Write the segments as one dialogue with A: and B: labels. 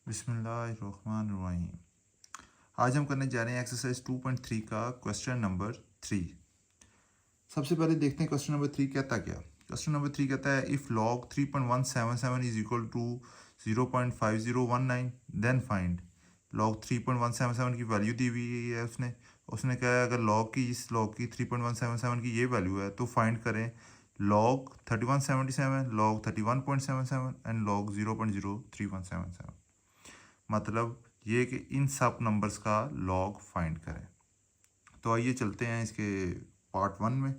A: बिस्मिल्लाहिर्रहमानिर्रहीम। आज हम करने जा रहे हैं एक्सरसाइज 2.3 का क्वेश्चन नंबर 3। सबसे पहले देखते हैं क्वेश्चन नंबर 3 कहता क्या। क्वेश्चन नंबर 3 कहता है if log 3.177 is equal to 0.5019 then find. Log 3.177 की वैल्यू दी हुई है उसने उसने कहा है अगर लॉग की 3.177 की ये वैल्यू है तो फाइंड करें लॉग 3177, लॉग 31.77 एंड लॉग 0.03177। मतलब ये कि इन सब नंबर्स का लॉग फाइंड करें। तो आइए चलते हैं इसके पार्ट 1 में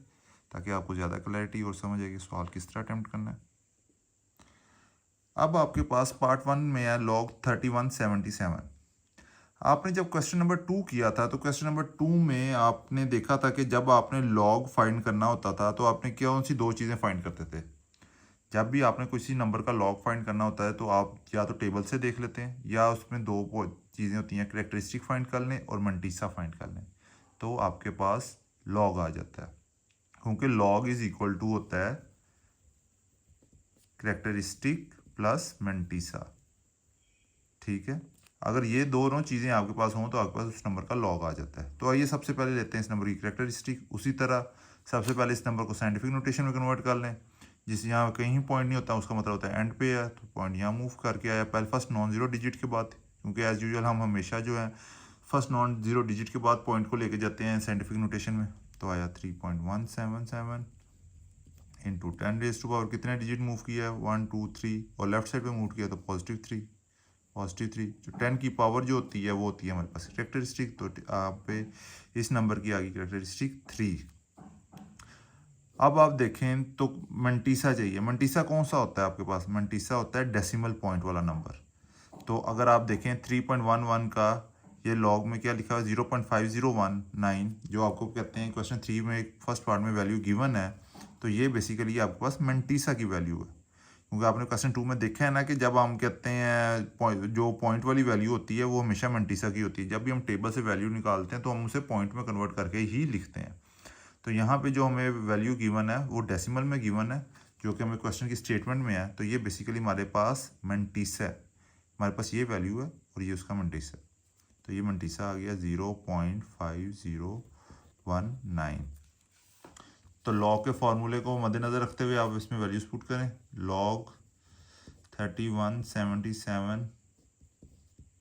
A: ताकि आपको ज़्यादा क्लैरिटी और समझ आए कि सवाल किस तरह अटैम्प्ट करना है। अब आपके पास पार्ट 1 में है लॉग 3177। आपने जब क्वेश्चन नंबर 2 किया था तो क्वेश्चन नंबर 2 में आपने देखा था कि जब आपने लॉग फाइंड करना होता था तो आपने कौन सी दो चीज़ें फाइंड करते थे। जब भी आपने किसी नंबर का लॉग फाइंड करना होता है तो आप या तो टेबल से देख लेते हैं या उसमें दो चीज़ें होती हैं, करेक्टरिस्टिक फाइंड कर लें और मंटीसा फाइंड कर लें, तो आपके पास लॉग आ जाता है। क्योंकि लॉग इज इक्वल टू होता है करेक्टरिस्टिक प्लस मंटीसा। ठीक है, अगर ये दोनों चीज़ें आपके पास हों तो आपके पास उस नंबर का लॉग आ जाता है। तो आइए सबसे पहले लेते हैं इस नंबर की करेक्टरिस्टिक। उसी तरह सबसे पहले इस नंबर को साइंटिफिक नोटेशन में कन्वर्ट कर लें। जिस यहाँ कहीं पॉइंट नहीं होता उसका मतलब होता है एंड पे है, तो पॉइंट यहाँ मूव करके आया पहले फर्स्ट नॉन जीरो डिजिट के बाद, क्योंकि एज यूजुअल हम हमेशा जो है फर्स्ट नॉन जीरो डिजिट के बाद पॉइंट को लेके जाते हैं साइंटिफिक नोटेशन में। तो आया 3.177 इंटू 10 रेज टू पावर कितने डिजिट मूव किया है 1 2 3 और लेफ्ट साइड पे मूव किया तो +3। +3 जो 10 की पावर जो होती है वो होती है हमारे पास करेक्टरिस्टिक। तो आप पे इस नंबर की आ गई करेक्टरिस्टिक 3। अब आप देखें तो मंटीसा चाहिए। मंटीसा कौन सा होता है आपके पास? मंटीसा होता है डेसिमल पॉइंट वाला नंबर। तो अगर आप देखें 3.11 का ये लॉग में क्या लिखा हुआ है 0.5019, जो आपको कहते हैं क्वेश्चन 3 में फर्स्ट पार्ट में वैल्यू गिवन है, तो ये बेसिकली आपके पास मंटीसा की वैल्यू है। क्योंकि आपने क्वेश्चन 2 में देखा है ना कि जब हम कहते हैं जो पॉइंट वाली वैल्यू होती है वो हमेशा मंटीसा की होती है। जब भी हम टेबल से वैल्यू निकालते हैं तो हम उसे पॉइंट में कन्वर्ट करके ही लिखते हैं। तो यहाँ पे जो हमें वैल्यू गिवन है वो डेसिमल में गिवन है, जो कि हमें क्वेश्चन की स्टेटमेंट में है। तो ये बेसिकली हमारे पास मंटीसा है, हमारे पास ये वैल्यू है और ये उसका मंटीसा। तो ये मंटीसा आ गया 0.5019। तो लॉग के फॉर्मूले को मद्देनज़र रखते हुए आप इसमें वैल्यूज पुट करें। Log 3177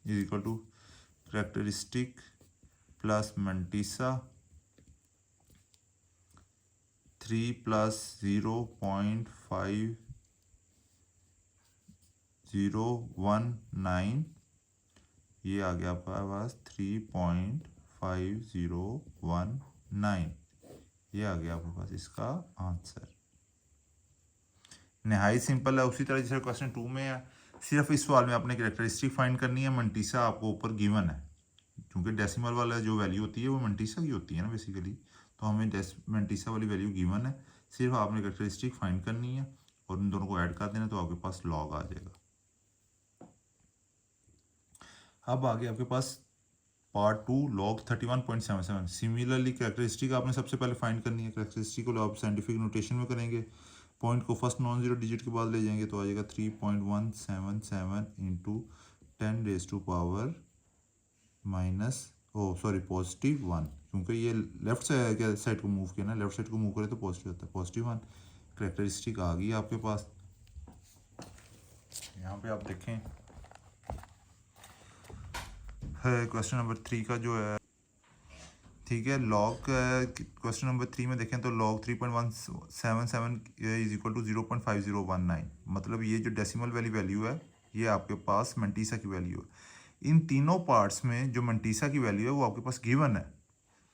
A: is equal to characteristic plus mantissa 3 plus 0.5019, ये आ गया आपका पास 3.5019। ये आ गया आपके पास इसका आंसर। नहायत सिंपल है, उसी तरह जैसे क्वेश्चन 2 में है, सिर्फ इस सवाल में आपने करेक्टरिस्टिक फाइंड करनी है। मंटीसा आपको ऊपर गिवन है, क्योंकि डेसिमल वाला जो वैल्यू होती है वो मंटीसा की होती है ना बेसिकली। तो हमें मंटीसा वाली वैल्यू गिवन है, सिर्फ आपने करेक्टरिस्टिक फाइंड करनी है और इन दोनों को ऐड कर देना तो आपके पास लॉग आ जाएगा। अब आगे आपके पास पार्ट 2 लॉग 31.77। सिमिलरली करेक्टरिस्टिक आपने सबसे पहले फाइंड करनी है। करेक्टरिस्टिक को आप साइंटिफिक नोटेशन में करेंगे, पॉइंट को फर्स्ट नॉन जीरो डिजिट के बाद ले जाएंगे तो आ जाएगा 3.177 into 10 raise to power minus +1, क्योंकि ये लेफ्ट साइड को मूव किया ना, लेफ्ट साइड को मूव करे तो पॉजिटिव होता है +1। करेक्टरिस्टिक आ गई आपके पास। यहाँ पे आप देखें क्वेश्चन नंबर 3 का जो है, ठीक है, लॉग क्वेश्चन नंबर 3 में देखें तो लॉग 3.177 इज इक्वल टू 0.5019। मतलब ये जो डेसिमल वाली वैल्यू है ये आपके पास मंटीसा की वैल्यू है। इन तीनों पार्ट्स में जो मंटीसा की वैल्यू है वो आपके पास गिवन है,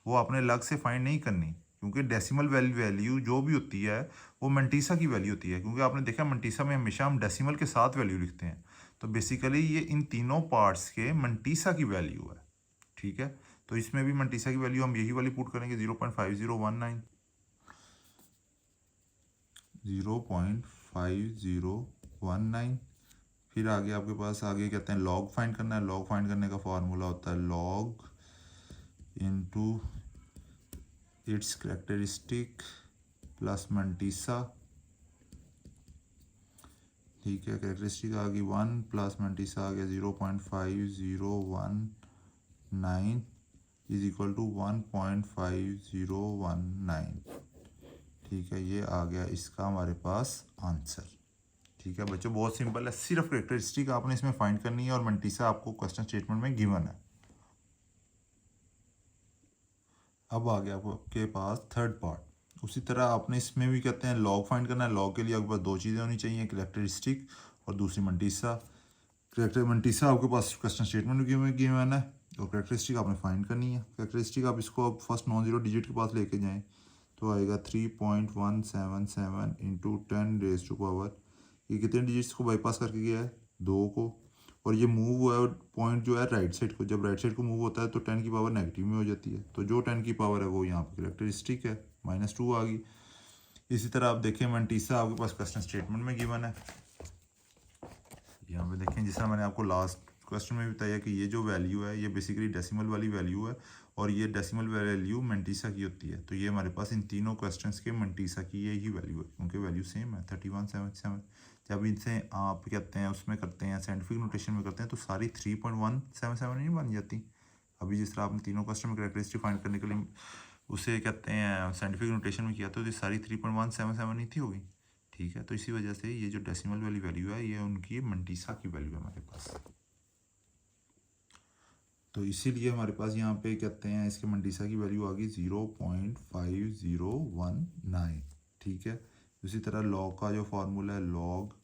A: वो आपने अलग से फाइंड नहीं करनी, क्योंकि डेसिमल वैल्यू जो भी होती है वो मंटीसा की वैल्यू होती है। क्योंकि आपने देखा मंटीसा में हमेशा हम डेसिमल के साथ वैल्यू लिखते हैं। तो बेसिकली ये इन तीनों पार्ट्स के मंटीसा की वैल्यू है। ठीक है, तो इसमें भी मंटीसा की वैल्यू हम यही वाली पुट करेंगे 0.5019, 0.5019। फिर आगे आपके पास आगे कहते हैं लॉग फाइंड करना है। लॉग फाइंड करने का फार्मूला होता है log into its characteristic plus mantissa ठीक है। कैरेक्टरिस्टिक आ गई 1 प्लस मंटीसा आ गया 0.5019 इज इक्वल टू 1.5019। ठीक है, ये आ गया इसका हमारे पास आंसर। ठीक है बच्चों, बहुत सिंपल है, सिर्फ कैरेक्टरिस्टिक आपने इसमें फाइंड करनी है और मंटीसा आपको क्वेश्चन स्टेटमेंट में गिवन है। अब आ गया आपके पास थर्ड पार्ट। उसी तरह आपने इसमें भी कहते हैं लॉग फाइंड करना है। लॉग के लिए आपके पास दो चीज़ें होनी चाहिए, कैरेक्टरिस्टिक और दूसरी मंटीसा। मंटीसा आपके पास क्वेश्चन स्टेटमेंट गिवन है और कैरेक्टरिस्टिक आपने फाइंड करनी है। कैरेक्टरिस्टिक आप इसको अब फर्स्ट नॉन जीरो डिजिट के पास लेके जाएं तो आएगा 3.177 इंटू 10⁻⁴। ये कितने डिजिट्स को बाईपास करके गया है? 2 को। और ये मूव हुआ है पॉइंट जो है राइट साइड को। जब राइट साइड को मूव होता है तो 10 की पावर नेगेटिव में हो जाती है, तो जो 10 की पावर है वो यहाँ पे कैरेक्टरिस्टिक है, -2 आ गई। इसी तरह आप देखें मंटीसा आपके पास क्वेश्चन स्टेटमेंट में गिवन है। यहाँ पे देखें, जिस तरह मैंने आपको लास्ट क्वेश्चन में बताया कि ये जो वैल्यू है ये बेसिकली डेसिमल वाली वैल्यू है और ये डेसिमल वैल्यू मंटीसा की होती है। तो ये हमारे पास इन तीनों क्वेश्चंस के मंटीसा की यही वैल्यू है, क्योंकि वैल्यू सेम है 3177। जब इनसे आप कहते हैं उसमें करते हैं साइंटिफिक नोटेशन में करते हैं तो सारी 3.177 नहीं बन जाती। अभी जिस तरह आपने तीनों क्वेश्चन में कैरेक्टरिस्टिक फाइंड करने के लिए उसे कहते हैं साइंटिफिक नोटेशन में किया तो ये सारी 3.177 नहीं थी होगी। ठीक है, तो इसी वजह से ये जो डेसिमल वाली वैल्यू है ये उनकी मंटीसा की वैल्यू है हमारे पास। तो इसीलिए हमारे पास यहाँ पे कहते हैं इसके मंटीसा की वैल्यू आ गई 0.5019। ठीक है, उसी तरह लॉग का जो फार्मूला है log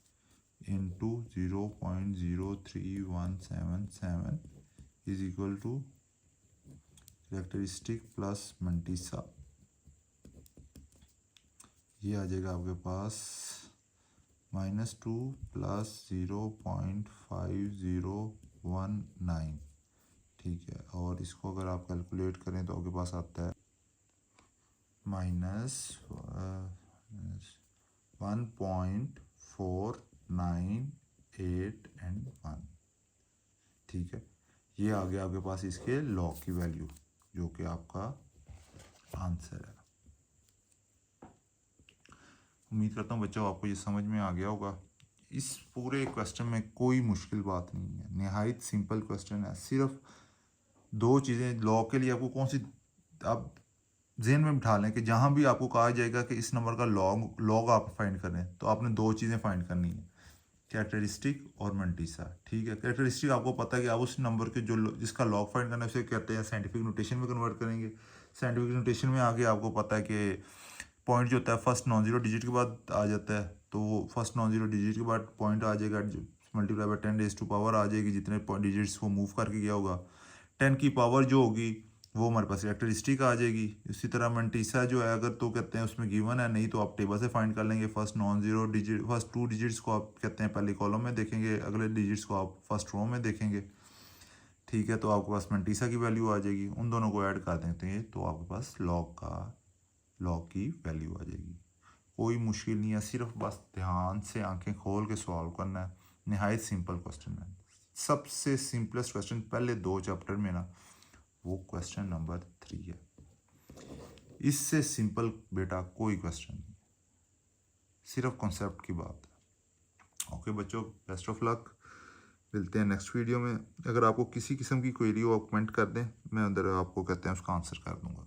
A: into 0.03177 is equal to characteristic plus mantissa. ये आ जाएगा आपके पास -2 प्लस 0.5019। ठीक है, और इसको अगर आप कैलकुलेट करें तो आपके पास आता है -1.498 ठीक है, ये आ गया आपके पास इसके लॉग की वैल्यू जो कि आपका आंसर है। उम्मीद करता हूँ बच्चों आपको ये समझ में आ गया होगा। इस पूरे क्वेश्चन में कोई मुश्किल बात नहीं है, निहायत सिंपल क्वेश्चन है। सिर्फ दो चीज़ें लॉग के लिए आपको कौन सी आप जेहन में बिठा लें कि जहाँ भी आपको कहा जाएगा कि इस नंबर का लॉग आप फाइंड करें तो आपने दो चीज़ें फाइंड करनी है, कैरेक्टरिस्टिक और मंटीसा। ठीक है, कैरेक्टरिस्टिक आपको पता है कि आप उस नंबर के जो जिसका लॉग फाइंड करना है उसे कहते हैं साइंटिफिक नोटेशन में कन्वर्ट करेंगे। साइंटिफिक नोटेशन में आगे आपको पता है कि पॉइंट जो होता है फर्स्ट नॉन जीरो डिजिट के बाद आ जाता है, तो वो फर्स्ट नॉन जीरो डिजिट के बाद पॉइंट आ जाएगा मल्टीप्लाई बाय 10⁻² आ जाएगी, जितने डिजिट्स वो मूव करके गया होगा। 10 की पावर जो होगी वो हमारे पास कैरेक्टरिस्टिक आ जाएगी। इसी तरह मंटीसा जो है अगर तो कहते हैं उसमें गिवन है, नहीं तो आप टेबल से फाइंड कर लेंगे। First non zero digit first 2 digits को आप कहते हैं पहले कॉलम में देखेंगे, अगले डिजिट्स को आप फर्स्ट रो में देखेंगे। ठीक है, तो आपके पास मंटीसा की वैल्यू आ जाएगी, उन दोनों को ऐड कर देते हैं तो आपके पास लॉग की वैल्यू आ जाएगी। कोई मुश्किल नहीं है, सिर्फ बस ध्यान से आंखें खोल के सॉल्व करना है। निहायत सिंपल क्वेश्चन है, सबसे सिंपलेस्ट क्वेश्चन पहले 2 चैप्टर में ना वो क्वेश्चन नंबर 3 है। इससे सिंपल बेटा कोई क्वेश्चन नहीं, सिर्फ कॉन्सेप्ट की बात है। ओके बच्चों, बेस्ट ऑफ लक, मिलते हैं नेक्स्ट वीडियो में। अगर आपको किसी किस्म की क्वेरी हो आप कमेंट कर दें, मैं अंदर आपको कहते हैं उसका आंसर कर दूंगा।